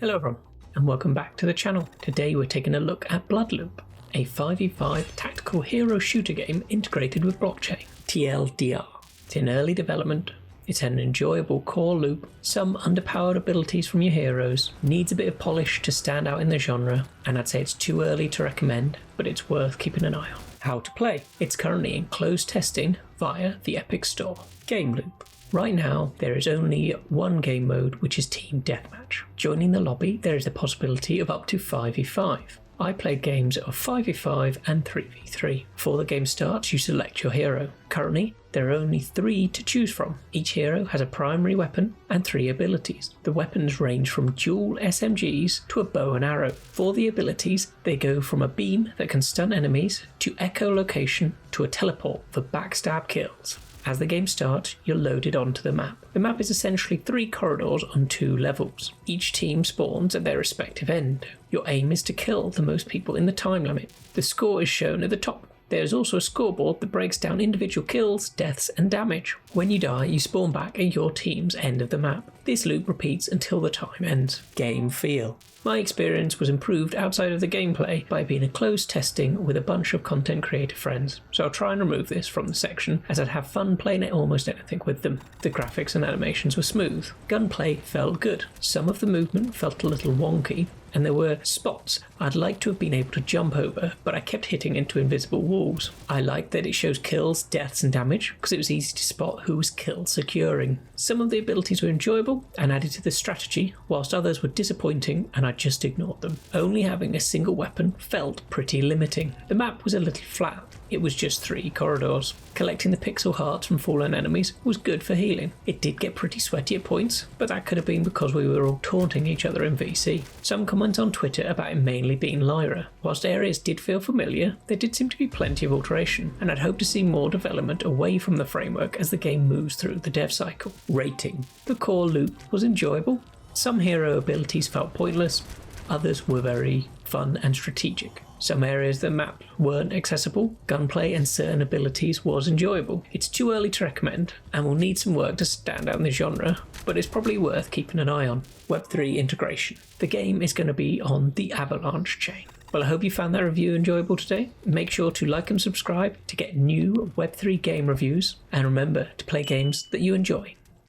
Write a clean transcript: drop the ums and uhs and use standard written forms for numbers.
Hello everyone, and welcome back to the channel. Today we're taking a look at Bloodloop, a 5v5 tactical hero shooter game integrated with blockchain, TLDR. It's in early development, it's an enjoyable core loop, some underpowered abilities from your heroes, needs a bit of polish to stand out in the genre, and I'd say it's too early to recommend, but it's worth keeping an eye on. How to play? It's currently in closed testing via the Epic Store. Game loop. Right now, there is only one game mode, which is Team Deathmatch. Joining the lobby, there is the possibility of up to 5v5. I played games of 5v5 and 3v3. Before the game starts, you select your hero. Currently, there are only 3 to choose from. Each hero has a primary weapon and 3 abilities. The weapons range from dual SMGs to a bow and arrow. For the abilities, they go from a beam that can stun enemies to echolocation to a teleport for backstab kills. As the game starts, you're loaded onto the map. The map is essentially 3 corridors on 2 levels. Each team spawns at their respective end. Your aim is to kill the most people in the time limit. The score is shown at the top. There is also a scoreboard that breaks down individual kills, deaths and damage. When you die, you spawn back at your team's end of the map. This loop repeats until the time ends. Game feel. My experience was improved outside of the gameplay by being in closed testing with a bunch of content creator friends, so I'll try and remove this from the section as I'd have fun playing almost anything with them. The graphics and animations were smooth. Gunplay felt good. Some of the movement felt a little wonky, and there were spots I'd like to have been able to jump over, but I kept hitting into invisible walls. I liked that it shows kills, deaths and damage, because it was easy to spot who was kill securing. Some of the abilities were enjoyable and added to the strategy, whilst others were disappointing and I just ignored them. Only having a single weapon felt pretty limiting. The map was a little flat. It was just 3 corridors. Collecting the pixel hearts from fallen enemies was good for healing. It did get pretty sweaty at points, but that could have been because we were all taunting each other in VC. Some comments on Twitter about it mainly being Lyra. Whilst areas did feel familiar, there did seem to be plenty of alteration, and I'd hope to see more development away from the framework as the game moves through the dev cycle. Rating. The core loop was enjoyable. Some hero abilities felt pointless, others were very fun and strategic. Some areas of the map weren't accessible. Gunplay and certain abilities was enjoyable. It's too early to recommend and will need some work to stand out in the genre, but it's probably worth keeping an eye on. Web3 integration. The game is going to be on the Avalanche chain. Well, I hope you found that review enjoyable today. Make sure to like and subscribe to get new Web3 game reviews, and remember to play games that you enjoy.